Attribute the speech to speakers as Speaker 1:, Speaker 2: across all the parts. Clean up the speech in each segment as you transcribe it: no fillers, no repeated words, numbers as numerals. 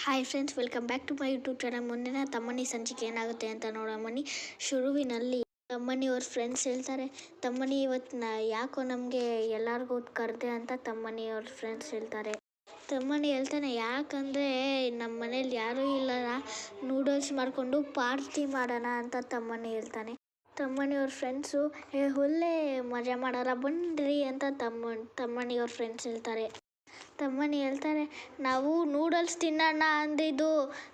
Speaker 1: Hi friends, welcome back to my YouTube channel. ಮುಂದಿನ ತಮ್ಮನಿ ಸಂಚಿಕೆ ಏನಾಗುತ್ತೆ ಅಂತ ನೋಡಮ್ಮನಿ. ಶುರುವಿನಲ್ಲಿ ತಮ್ಮನಿ ಅವ್ರ ಫ್ರೆಂಡ್ಸ್ ಹೇಳ್ತಾರೆ, ತಮ್ಮನಿ ಇವತ್ತು ಯಾಕೋ ನಮಗೆ ಎಲ್ಲರಿಗೂ ಕರೆದೆ ಅಂತ ತಮ್ಮನಿ ಅವ್ರ ಫ್ರೆಂಡ್ಸ್ ಹೇಳ್ತಾರೆ. ತಮ್ಮನಿ ಹೇಳ್ತಾನೆ, ಯಾಕಂದರೆ ನಮ್ಮ ಮನೇಲಿ ಯಾರೂ ಇಲ್ಲ, ನೂಡಲ್ಸ್ ಮಾಡಿಕೊಂಡು ಪಾರ್ಟಿ ಮಾಡೋಣ ಅಂತ ತಮ್ಮನಿ ಹೇಳ್ತಾನೆ. ತಮ್ಮನಿ ಅವ್ರ ಫ್ರೆಂಡ್ಸು ಒಳ್ಳೆ ಮಜಾ ಮಾಡೋಣ ಬನ್ನಿರಿ ಅಂತ ತಮ್ಮನಿ ಅವ್ರ ಫ್ರೆಂಡ್ಸ್ ಹೇಳ್ತಾರೆ. ತಮ್ಮನಿ ಹೇಳ್ತಾರೆ, ನಾವು ನೂಡಲ್ಸ್ ತಿನ್ನೋಣ ಅಂದಿದ್ದು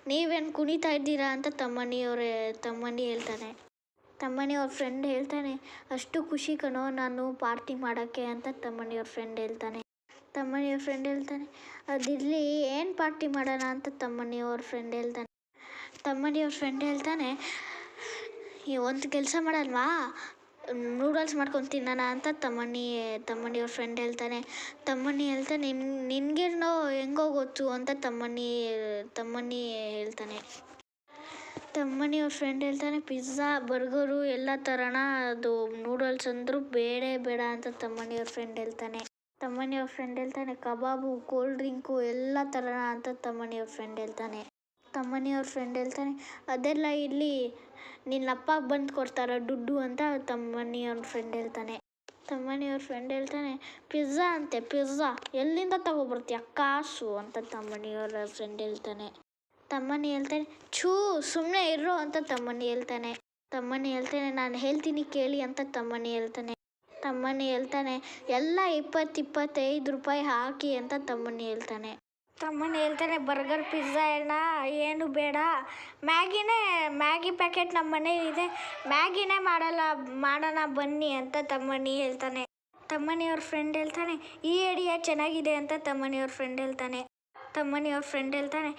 Speaker 1: ನೀವೇನು ಕುಣಿತಾ ಇದ್ದೀರಾ ಅಂತ ತಮ್ಮನಿ ಹೇಳ್ತಾನೆ. ತಮ್ಮನಿ ಅವ್ರ ಫ್ರೆಂಡ್ ಹೇಳ್ತಾನೆ, ಅಷ್ಟು ಖುಷಿ ಕಣೋ ನಾನು ಪಾರ್ಟಿ ಮಾಡೋಕ್ಕೆ ಅಂತ ತಮ್ಮನಿ ಅವ್ರ ಫ್ರೆಂಡ್ ಹೇಳ್ತಾನೆ. ತಮ್ಮನಿ ಅವ್ರ ಫ್ರೆಂಡ್ ಹೇಳ್ತಾನೆ, ಅದಿರಲಿ ಏನು ಪಾರ್ಟಿ ಮಾಡೋಣ ಅಂತ ತಮ್ಮನಿ ಅವ್ರ ಫ್ರೆಂಡ್ ಹೇಳ್ತಾನೆ. ತಮ್ಮನಿ ಅವ್ರ ಫ್ರೆಂಡ್ ಹೇಳ್ತಾನೆ, ಒಂದು ಕೆಲಸ ಮಾಡಲ್ವಾ, ನೂಡಲ್ಸ್ ಮಾಡ್ಕೊಂಡು ತಿನ್ನೋಣ ಅಂತ ತಮ್ಮನಿ ಅವ್ರ ಫ್ರೆಂಡ್ ಹೇಳ್ತಾನೆ. ತಮ್ಮನಿ ಹೇಳ್ತಾನೆ, ನಿನಗೇನೋ ಹೆಂಗೋ ಗೊತ್ತು ಅಂತ ತಮ್ಮನಿ ಹೇಳ್ತಾನೆ. ತಮ್ಮನಿ ಅವ್ರ ಫ್ರೆಂಡ್ ಹೇಳ್ತಾನೆ, ಪಿಜ್ಜಾ ಬರ್ಗರು ಎಲ್ಲ ತರೋಣ, ಅದು ನೂಡಲ್ಸ್ ಅಂದರೂ ಬೇಡ ಅಂತ ತಮ್ಮನಿ ಅವ್ರ ಫ್ರೆಂಡ್ ಹೇಳ್ತಾನೆ. ತಮ್ಮನಿ ಅವ್ರ ಫ್ರೆಂಡ್ ಹೇಳ್ತಾನೆ, ಕಬಾಬು ಕೋಲ್ಡ್ ಡ್ರಿಂಕು ಎಲ್ಲ ತರೋಣ ಅಂತ ತಮ್ಮನಿ ಅವ್ರ ಫ್ರೆಂಡ್ ಹೇಳ್ತಾನೆ. ತಮ್ಮನಿ ಅವ್ರ ಫ್ರೆಂಡ್ ಹೇಳ್ತಾನೆ, ಅದೆಲ್ಲ ಇಲ್ಲಿ ನಿನ್ನಪ್ಪ ಬಂದು ಕೊಡ್ತಾರ ದುಡ್ಡು ಅಂತ ತಮ್ಮನಿ ಅವ್ರ ಫ್ರೆಂಡ್ ಹೇಳ್ತಾನೆ. ತಮ್ಮನಿ ಅವ್ರ ಫ್ರೆಂಡ್ ಹೇಳ್ತಾನೆ, ಪಿಜ್ಜಾ ಅಂತೆ, ಪಿಜ್ಜಾ ಎಲ್ಲಿಂದ ತಗೊಬರ್ತೀಯ ಕಾಸು ಅಂತ ತಮ್ಮನಿ ಅವ್ರ ಫ್ರೆಂಡ್ ಹೇಳ್ತಾನೆ. ತಮ್ಮನಿ ಹೇಳ್ತಾನೆ, ಸುಮ್ಮನೆ ಇರೋ ಅಂತ ತಮ್ಮನಿ ಹೇಳ್ತಾನೆ. ತಮ್ಮನಿ ಹೇಳ್ತಾನೆ, ನಾನು ಹೇಳ್ತೀನಿ ಕೇಳಿ ಅಂತ ತಮ್ಮನಿ ಹೇಳ್ತಾನೆ. ತಮ್ಮನಿ ಹೇಳ್ತಾನೆ, ಎಲ್ಲ 20-25 ರೂಪಾಯಿ ಹಾಕಿ ಅಂತ ತಮ್ಮನಿ ಹೇಳ್ತಾನೆ. ತಮ್ಮನಿ ಹೇಳ್ತಾನೆ, ಬರ್ಗರ್ ಪಿಜ್ಜಾ ಏನು ಬೇಡ, ಮ್ಯಾಗಿ ಪ್ಯಾಕೆಟ್ ನಮ್ಮ ಮನೇಲಿದೆ, ಮ್ಯಾಗಿನೇ ಮಾಡೋಣ ಬನ್ನಿ ಅಂತ ತಮ್ಮನಿ ಹೇಳ್ತಾನೆ. ತಮ್ಮನಿ ಅವ್ರ ಫ್ರೆಂಡ್ ಹೇಳ್ತಾನೆ, ಈ ಐಡಿಯಾ ಚೆನ್ನಾಗಿದೆ ಅಂತ ತಮ್ಮನಿ ಅವ್ರ ಫ್ರೆಂಡ್ ಹೇಳ್ತಾನೆ. ತಮ್ಮನಿ ಅವ್ರ ಫ್ರೆಂಡ್ ಹೇಳ್ತಾನೆ,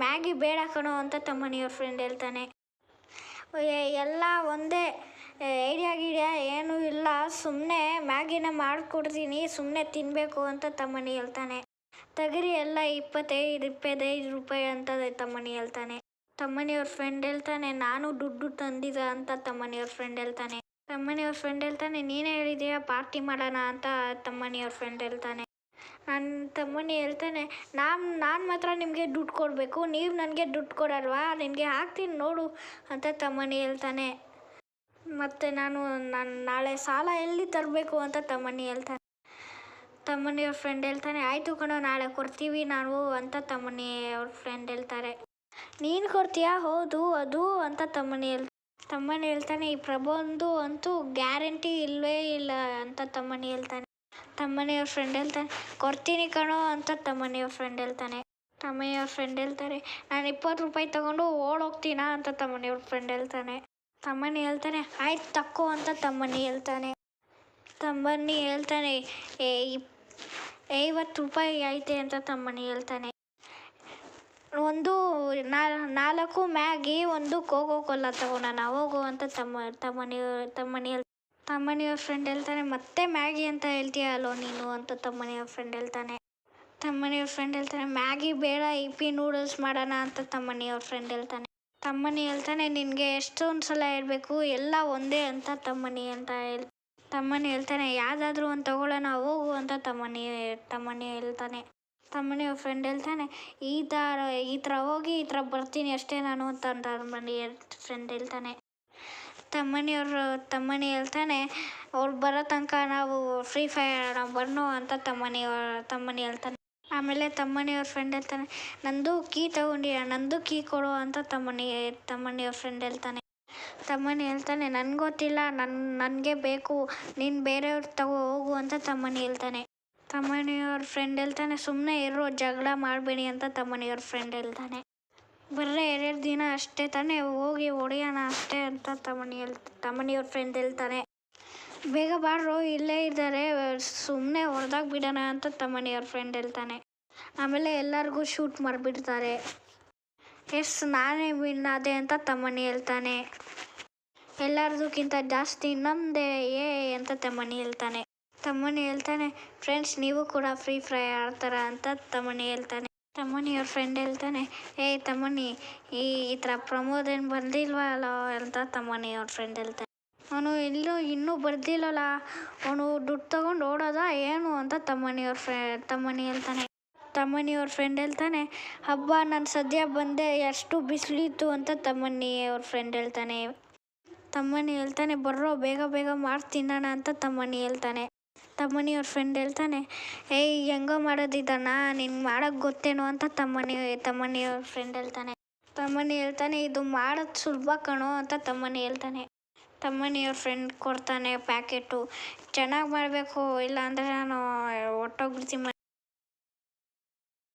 Speaker 1: ಮ್ಯಾಗಿ ಬೇಡ ಕಣೋ ಅಂತ ತಮ್ಮನಿ ಅವ್ರ ಫ್ರೆಂಡ್ ಹೇಳ್ತಾನೆ. ಎಲ್ಲ ಒಂದೇ ಐಡಿಯಾ ಏನೂ ಇಲ್ಲ, ಸುಮ್ಮನೆ ಮ್ಯಾಗಿನ ಮಾಡಿಕೊಡ್ತೀನಿ, ಸುಮ್ಮನೆ ತಿನ್ನಬೇಕು ಅಂತ ತಮ್ಮನಿ ಹೇಳ್ತಾನೆ. ತಗರಿ ಎಲ್ಲ 25 ರೂಪಾಯಿ ಅಂತ ತಮ್ಮನಿ ಹೇಳ್ತಾನೆ. ತಮ್ಮನಿ ಅವ್ರ ಫ್ರೆಂಡ್ ಹೇಳ್ತಾನೆ, ನಾನು ದುಡ್ಡು ತಂದಿದ್ದ ಅಂತ ತಮ್ಮನಿ ಅವ್ರ ಫ್ರೆಂಡ್ ಹೇಳ್ತಾನೆ. ತಮ್ಮನಿ ಅವ್ರ ಫ್ರೆಂಡ್ ಹೇಳ್ತಾನೆ, ನೀನೇ ಹೇಳಿದೀಯ ಪಾರ್ಟಿ ಮಾಡೋಣ ಅಂತ ತಮ್ಮನಿ ಅವ್ರ ಫ್ರೆಂಡ್ ಹೇಳ್ತಾನೆ. ತಮ್ಮನಿ ಹೇಳ್ತಾನೆ, ನಾನು ಮಾತ್ರ ನಿಮಗೆ ದುಡ್ಡು ಕೊಡಬೇಕು, ನೀವು ನನಗೆ ದುಡ್ಡು ಕೊಡಲ್ವಾ, ನಿನಗೆ ಹಾಕ್ತೀನಿ ನೋಡು ಅಂತ ತಮ್ಮನಿ ಹೇಳ್ತಾನೆ. ಮತ್ತು ನಾನು ನಾಳೆ ಸಾಲ ಎಲ್ಲಿ ತರಬೇಕು ಅಂತ ತಮ್ಮನಿ ಹೇಳ್ತಾನೆ. ತಮ್ಮನಿ ಅವ್ರ ಫ್ರೆಂಡ್ ಹೇಳ್ತಾನೆ, ಆಯಿತು ಕಣೋ, ನಾಳೆ ಕೊಡ್ತೀವಿ ನಾವು ಅಂತ ತಮ್ಮನಿ ಅವ್ರ ಫ್ರೆಂಡ್ ಹೇಳ್ತಾರೆ. ನೀನು ಕೊಡ್ತೀಯಾ, ಹೌದು ಅದು ಅಂತ ತಮ್ಮನಿ ಹೇಳ್ತಾನೆ. ಈ ಪ್ರಬಂಧು ಅಂತೂ ಗ್ಯಾರಂಟಿ ಇಲ್ಲವೇ ಇಲ್ಲ ಅಂತ ತಮ್ಮನಿ ಹೇಳ್ತಾನೆ. ತಮ್ಮನಿ ಅವ್ರ ಫ್ರೆಂಡ್ ಹೇಳ್ತಾನೆ, ಕೊಡ್ತೀನಿ ಕಣೋ ಅಂತ ತಮ್ಮನಿ ಅವ್ರ ಫ್ರೆಂಡ್ ಹೇಳ್ತಾನೆ. ತಮ್ಮನಿ ಅವ್ರ ಫ್ರೆಂಡ್ ಹೇಳ್ತಾರೆ, ನಾನು 20 ರೂಪಾಯಿ ತಗೊಂಡು ಓಡೋಗ್ತೀನಾ ಅಂತ ತಮ್ಮನಿ ಅವ್ರ ಫ್ರೆಂಡ್ ಹೇಳ್ತಾನೆ. ತಮ್ಮನಿ ಹೇಳ್ತಾನೆ, ಆಯ್ತು ತಕ್ಕೋ ಅಂತ ತಮ್ಮನಿ ಹೇಳ್ತಾನೆ. ತಮ್ಮನಿ ಹೇಳ್ತಾನೆ, 50 ರೂಪಾಯಿ ಐತೆ ಅಂತ ತಮ್ಮನಿ ಹೇಳ್ತಾನೆ. 4 ಮ್ಯಾಗಿ, 1 ಕೋಕೋ ಕೋಲಾ ತಗೋಣ ಹೋಗು ಅಂತ ತಮ್ಮನಿ ಅವ್ರ ಫ್ರೆಂಡ್ ಹೇಳ್ತಾನೆ. ಮತ್ತೆ ಮ್ಯಾಗಿ ಅಂತ ಹೇಳ್ತೀಯ ಅಲ್ಲೋ ನೀನು ಅಂತ ತಮ್ಮನಿ ಅವ್ರ ಫ್ರೆಂಡ್ ಹೇಳ್ತಾನೆ. ತಮ್ಮನಿ ಅವ್ರ ಫ್ರೆಂಡ್ ಹೇಳ್ತಾನೆ, ಮ್ಯಾಗಿ ಬೇಡ, ಇಪ್ಪಿ ನೂಡಲ್ಸ್ ಮಾಡೋಣ ಅಂತ ತಮ್ಮನಿ ಅವ್ರ ಫ್ರೆಂಡ್ ಹೇಳ್ತಾನೆ. ತಮ್ಮನಿ ಹೇಳ್ತಾನೆ, ನಿನಗೆ ಎಷ್ಟೊಂದು ಸಲ ಹೇಳ್ಬೇಕು, ಎಲ್ಲ ಒಂದೇ ಅಂತ ತಮ್ಮನಿ ಹೇಳ್ತಾನೆ. ಯಾವುದಾದ್ರೂ ಒಂದು ತಗೊಳ್ಳೋಣ ಹೋಗು ಅಂತ ತಮ್ಮನಿ ಹೇಳ್ತಾನೆ. ತಮ್ಮನಿ ಅವ್ರ ಫ್ರೆಂಡ್ ಹೇಳ್ತಾನೆ, ಈ ಥರ ಹೋಗಿ ಈ ಥರ ಬರ್ತೀನಿ ಅಷ್ಟೇ ನಾನು ಅಂತ ತಮ್ಮನಿ ಫ್ರೆಂಡ್ ಹೇಳ್ತಾನೆ. ತಮ್ಮನಿ ಹೇಳ್ತಾನೆ, ಅವ್ರು ಬರೋ ತನಕ ನಾವು ಫ್ರೀ ಫೈರ್ ಆಡೋಣ ಬನ್ನೋ ಅಂತ ತಮ್ಮನಿ ಹೇಳ್ತಾನೆ. ಆಮೇಲೆ ತಮ್ಮನಿ ಅವ್ರ ಫ್ರೆಂಡ್ ಹೇಳ್ತಾನೆ, ನಂದು ಕೀ ತಗೊಂಡಿಯ, ನಂದು ಕೀ ಕೊಡು ಅಂತ ತಮ್ಮನಿ ಅವ್ರ ಫ್ರೆಂಡ್ ಹೇಳ್ತಾನೆ. ತಮ್ಮನಿ ಹೇಳ್ತಾನೆ, ನನಗೆ ಗೊತ್ತಿಲ್ಲ, ನನಗೆ ಬೇಕು, ನೀನು ಬೇರೆಯವ್ರು ಹೋಗು ಅಂತ ತಮ್ಮನಿ ಹೇಳ್ತಾನೆ. ತಮ್ಮನಿ ಅವ್ರ ಫ್ರೆಂಡ್ ಹೇಳ್ತಾನೆ, ಸುಮ್ಮನೆ ಇರೋ, ಜಗಳ ಮಾಡಬೇಡಿ ಅಂತ ತಮ್ಮನಿ ಅವ್ರ ಫ್ರೆಂಡ್ ಹೇಳ್ತಾನೆ. ಬರ್ರೆ 2 ದಿನ ಅಷ್ಟೇ ತಾನೇ, ಹೋಗಿ ಹೊಡೆಯೋಣ ಅಷ್ಟೇ ಅಂತ ತಮ್ಮನಿ ಅವ್ರ ಫ್ರೆಂಡ್ ಹೇಳ್ತಾನೆ. ಬೇಗ ಬಾರೋ, ಇಲ್ಲೇ ಇದ್ದಾರೆ, ಸುಮ್ಮನೆ ಹೊಡೆದಾಗ ಬಿಡೋಣ ಅಂತ ತಮ್ಮನಿ ಅವ್ರ ಫ್ರೆಂಡ್ ಹೇಳ್ತಾನೆ. ಆಮೇಲೆ ಎಲ್ಲರಿಗೂ ಶೂಟ್ ಮಾಡಿಬಿಡ್ತಾರೆ. ನಾನೇ ವಿನ್ ಆದೆ ಅಂತ ತಮ್ಮನಿ ಹೇಳ್ತಾನೆ. ಎಲ್ಲರದಕ್ಕಿಂತ ಜಾಸ್ತಿ ನಮ್ಮದೇ ಅಂತ ತಮ್ಮನಿ ಹೇಳ್ತಾನೆ. ತಮ್ಮನಿ ಹೇಳ್ತಾನೆ, ಫ್ರೆಂಡ್ಸ್ ನೀವು ಕೂಡ ಫ್ರೀ ಫೈರ್ ಆಡ್ತಾರ ಅಂತ ತಮ್ಮನಿ ಹೇಳ್ತಾನೆ. ತಮ್ಮನಿ ಅವ್ರ ಫ್ರೆಂಡ್ ಹೇಳ್ತಾನೆ, ತಮ್ಮನಿ ಈ ಥರ ಪ್ರಮೋದ್ ಏನು ಬಂದಿಲ್ವಲ್ಲ ಅಂತ ತಮ್ಮನಿ ಅವ್ರ ಫ್ರೆಂಡ್ ಹೇಳ್ತಾನೆ. ಅವನು ಇನ್ನೂ ಬರ್ದಿಲ್ಲಲ್ಲ, ಅವನು ದುಡ್ಡು ತಗೊಂಡು ಓಡೋದ ಏನು ಅಂತ ತಮ್ಮನಿ ಹೇಳ್ತಾನೆ. ತಮ್ಮನಿ ಅವ್ರ ಫ್ರೆಂಡ್ ಹೇಳ್ತಾನೆ, ಹಬ್ಬ ನಾನು ಸದ್ಯ ಬಂದೆ, ಎಷ್ಟು ಬಿಸಿಲಿತ್ತು ಅಂತ ತಮ್ಮನಿ ಅವ್ರ ಫ್ರೆಂಡ್ ಹೇಳ್ತಾನೆ. ತಮ್ಮನಿ ಹೇಳ್ತಾನೆ, ಬರ್ರೋ ಬೇಗ ಬೇಗ ಮಾಡಿ ತಿನ್ನೋಣ ಅಂತ ತಮ್ಮನಿ ಹೇಳ್ತಾನೆ. ತಮ್ಮನಿ ಅವ್ರ ಫ್ರೆಂಡ್ ಹೇಳ್ತಾನೆ, ಏಯ್ ಹೆಂಗೋ ಮಾಡೋದಿದ್ದಾನ, ನಿನ್ಗೆ ಮಾಡೋಕ್ಕೆ ಗೊತ್ತೇನೋ ಅಂತ ತಮ್ಮನಿ ಅವ್ರ ಫ್ರೆಂಡ್ ಹೇಳ್ತಾನೆ. ತಮ್ಮನಿ ಹೇಳ್ತಾನೆ, ಇದು ಮಾಡೋದು ಸುಲಭ ಕಣೋ ಅಂತ ತಮ್ಮನಿ ಹೇಳ್ತಾನೆ. ತಮ್ಮನಿ ಅವ್ರ ಫ್ರೆಂಡ್ ಕೊಡ್ತಾನೆ ಪ್ಯಾಕೆಟು, ಚೆನ್ನಾಗಿ ಮಾಡಬೇಕು, ಇಲ್ಲ ಅಂದರೆ ನಾನು ಹೊರ್ಟೋಗ್ಬಿಡ್ತೀನಿ